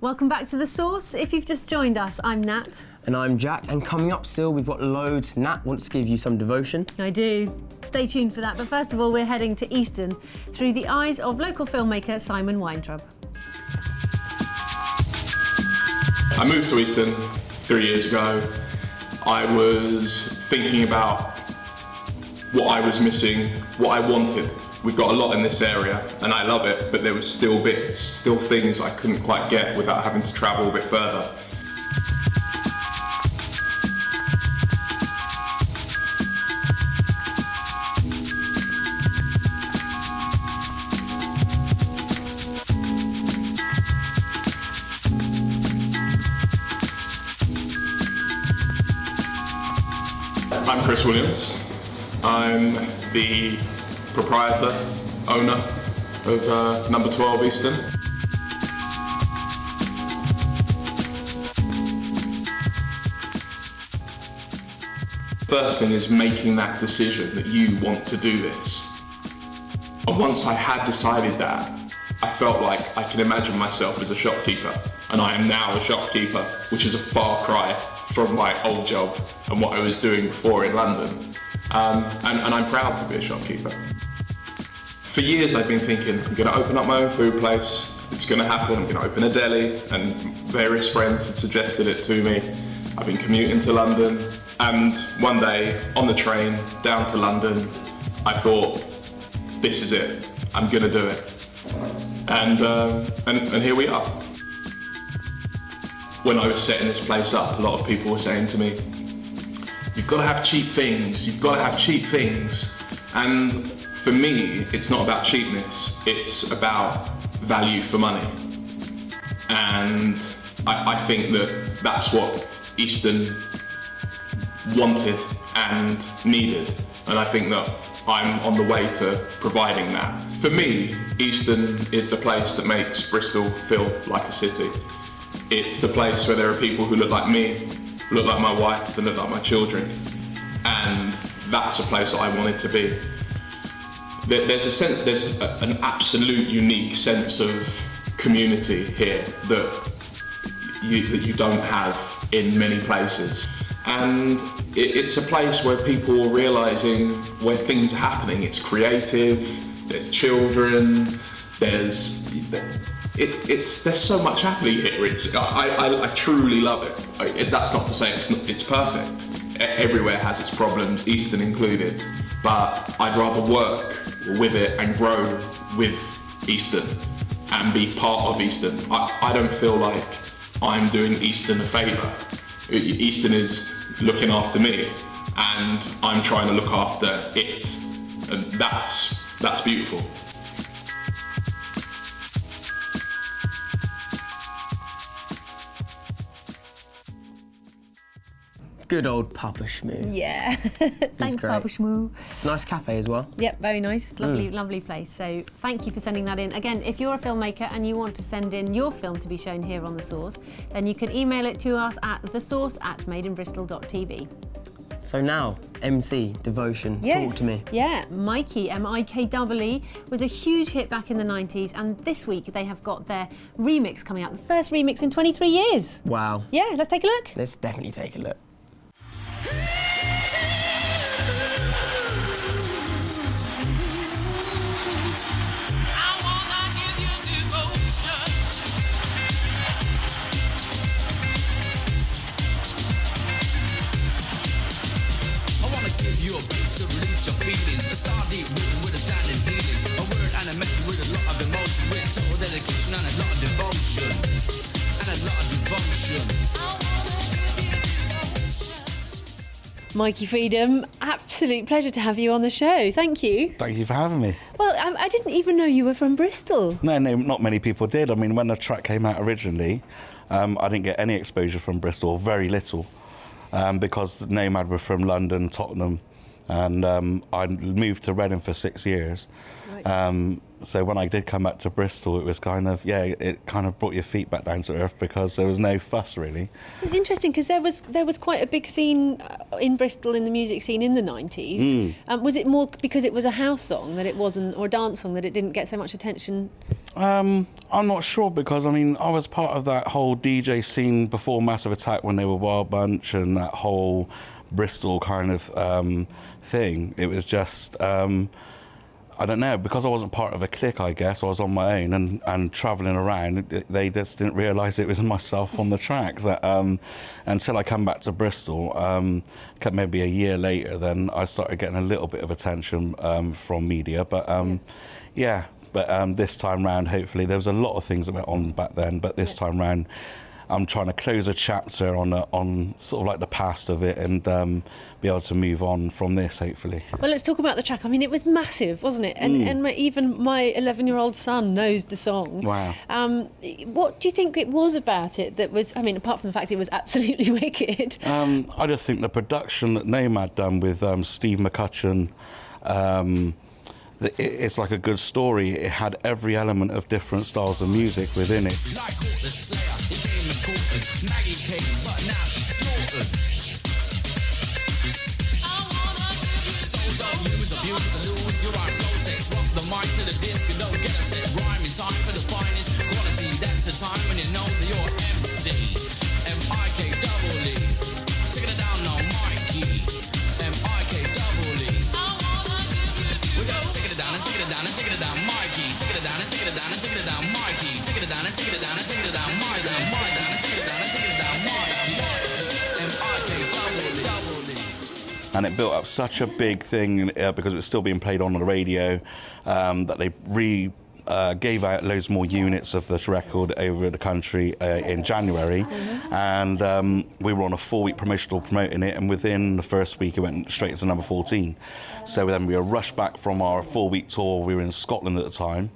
Welcome back to The Source. If you've just joined us, I'm Nat. And I'm Jack, and coming up still, we've got loads. Nat wants to give you some devotion. I do. Stay tuned for that, but first of all, we're heading to Easton through the eyes of local filmmaker Simon Weintraub. I moved to Easton 3 years ago. I was thinking about what I was missing, what I wanted. We've got a lot in this area and I love it, but there was still bits, still things I couldn't quite get without having to travel a bit further. I'm Chris Williams. I'm the proprietor, owner of number 12 Easton. First thing is making that decision that you want to do this. And once I had decided that, I felt like I could imagine myself as a shopkeeper, and I am now a shopkeeper, which is a far cry from my old job and what I was doing before in London. And I'm proud to be a shopkeeper. For years I've been thinking, I'm going to open up my own food place, it's going to happen, I'm going to open a deli, and various friends had suggested it to me. I've been commuting to London, and one day on the train down to London, I thought, this is it, I'm going to do it. And here we are. When I was setting this place up, a lot of people were saying to me, you've got to have cheap things, you've got to have cheap things. And for me, it's not about cheapness, it's about value for money. And I think that that's what Easton wanted and needed. And I think that I'm on the way to providing that. For me, Easton is the place that makes Bristol feel like a city. It's the place where there are people who look like me, look like my wife, and look like my children. And that's a place that I wanted to be. There's an absolute unique sense of community here that you don't have in many places. And it's a place where people are realising where things are happening. It's creative, there's children, there's so much happening here. I truly love it. That's not to say it's perfect. Everywhere has its problems, Easton included. But I'd rather work with it and grow with Easton and be part of Easton. I don't feel like I'm doing Easton a favour. Easton is looking after me and I'm trying to look after it. And that's beautiful. Good old Papa Shmoo. Yeah. Thanks, Papa Shmoo. Nice cafe as well. Yep, very nice. Lovely, lovely place. So thank you for sending that in. Again, if you're a filmmaker and you want to send in your film to be shown here on The Source, then you can email it to us at thesource@madeinbristol.tv. So now, MC, Devotion, Yes. talk to me. Yeah, Mikee, M-I-K-E-E, was a huge hit back in the 90s, and this week they have got their remix coming out, the first remix in 23 years. Wow. Yeah, let's take a look. Let's definitely take a look. Mikee Freedom, absolute pleasure to have you on the show. Thank you. Thank you for having me. Well, I didn't even know you were from Bristol. No, not many people did. I mean, when the track came out originally, I didn't get any exposure from Bristol, very little, because Maynard were from London, Tottenham, and I moved to Reading for 6 years. Right. So when I did come back to Bristol, it was kind of, it kind of brought your feet back down to earth because there was no fuss really. It's interesting because there was quite a big scene in Bristol in the music scene in the 90s. Was it more because it was a house song that it wasn't, or a dance song that it didn't get so much attention I'm not sure because, I mean, I was part of that whole DJ scene before Massive Attack when they were Wild Bunch and that whole Bristol kind of thing. It was just, I don't know, because I wasn't part of a clique, I guess, I was on my own and travelling around, they just didn't realise it was myself on the track. That until I come back to Bristol, maybe a year later, then I started getting a little bit of attention from media. But yeah. But this time round, hopefully, there was a lot of things that went on back then. But this time round, I'm trying to close a chapter on sort of like the past of it and be able to move on from this, hopefully. Well, let's talk about the track. I mean, it was massive, wasn't it? And even my 11-year-old son knows the song. Wow. What do you think it was about it that was, I mean, apart from the fact it was absolutely wicked? I just think the production that Maynard done with Steve McCutcheon, it's like a good story. It had every element of different styles of music within it. And it built up such a big thing because it was still being played on the radio that they gave out loads more units of this record over the country in January. And we were on a 4-week promotional promoting it, and within the first week it went straight to number 14. So then we were rushed back from our 4-week tour. We were in Scotland at the time.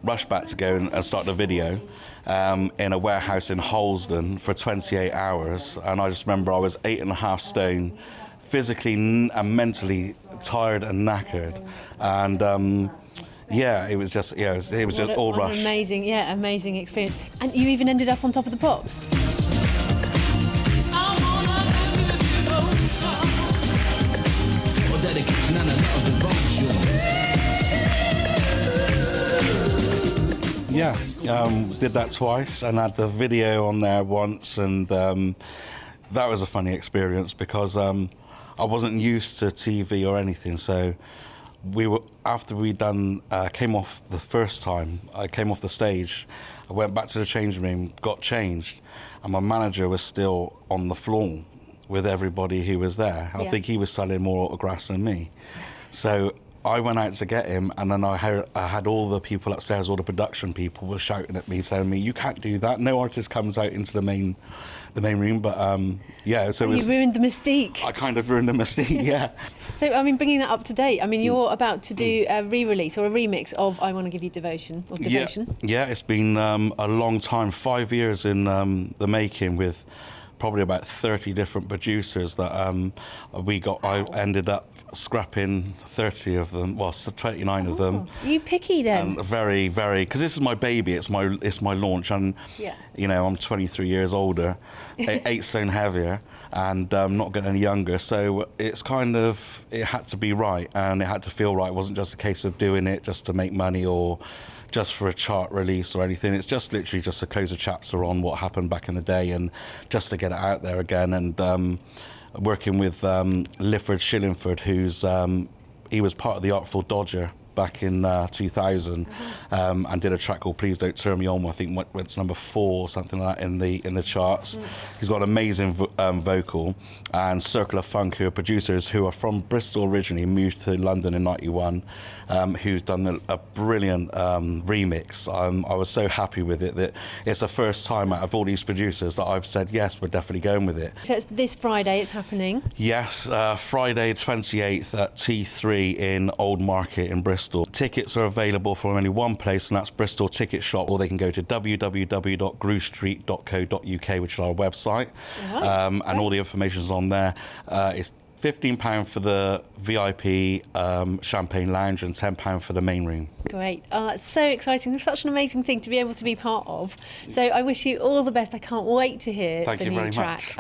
Rushed back to go and start the video in a warehouse in Holsden for 28 hours. And I just remember I was 8.5 stone, physically and mentally tired and knackered. And yeah, it was just all rush. Amazing experience. And you even ended up on Top of the Pops. Yeah, did that twice and had the video on there once, and that was a funny experience because I wasn't used to TV or anything. So after we came off the first time, I came off the stage, I went back to the changing room, got changed, and my manager was still on the floor with everybody who was there. I think he was selling more autographs than me. So I went out to get him, and then I had all the people upstairs, all the production people were shouting at me, telling me, "You can't do that. No artist comes out into the main room." But yeah, so you ruined the mystique. I kind of ruined the mystique, yeah. So I mean, bringing that up to date, I mean, you're about to do a re-release or a remix of "I Want to Give You Devotion" or Devotion. Yeah, it's been a long time, 5 years in the making, with probably about 30 different producers that I ended up scrapping 30 of them, well, 29 of them. You picky then? And very, very, because this is my baby, it's my launch, and you know, I'm 23 years older, 8 stone heavier, and not getting any younger, so it's kind of, it had to be right, and it had to feel right. It wasn't just a case of doing it just to make money or just for a chart release or anything. It's just literally just to close a chapter on what happened back in the day and just to get it out there again. And working with Lifford Shillingford, who's he was part of the Artful Dodger back in 2000, and did a track called Please Don't Turn Me On. I think went to number 4 or something like that in the charts. He's got an amazing vocal. And Circle of Funk, who are producers who are from Bristol originally, moved to London in '91, who's done a brilliant remix. I was so happy with it that it's the first time out of all these producers that I've said, yes, we're definitely going with it. So it's this Friday, it's happening? Yes, Friday 28th at T3 in Old Market in Bristol. Tickets are available from only one place, and that's Bristol Ticket Shop, or they can go to www.grewstreet.co.uk, which is our website, and all the information's on there. It's £15 for the VIP Champagne Lounge and £10 for the main room. Great. It's so exciting. It's such an amazing thing to be able to be part of. So I wish you all the best. I can't wait to hear the new track.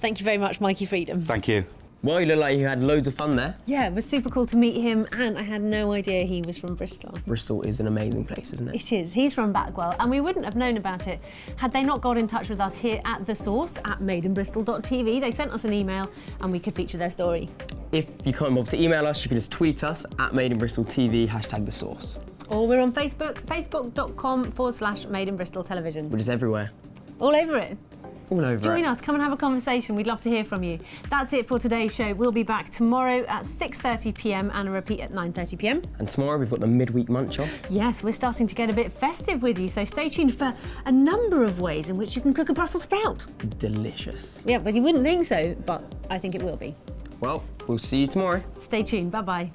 Thank you very much, Mikee Freedom. Thank you. Well, you look like you had loads of fun there. Yeah, it was super cool to meet him, and I had no idea he was from Bristol. Bristol is an amazing place, isn't it? It is. He's from Backwell, and we wouldn't have known about it had they not got in touch with us here at The Source at madeinbristol.tv. They sent us an email, and we could feature their story. If you can't bother to email us, you can just tweet us at madeinbristoltv, #The Source. Or we're on Facebook, facebook.com/madeinbristol television. We're just everywhere. All over it. All over Join it. us, come and have a conversation. We'd love to hear from you. That's it for today's show. We'll be back tomorrow at 6:30 p.m. and a repeat at 9:30 p.m. And tomorrow we've got the midweek munch off. Yes, we're starting to get a bit festive with you, so stay tuned for a number of ways in which you can cook a Brussels sprout. Delicious. Yeah, but you wouldn't think so, but I think it will be. Well, we'll see you tomorrow. Stay tuned. Bye-bye.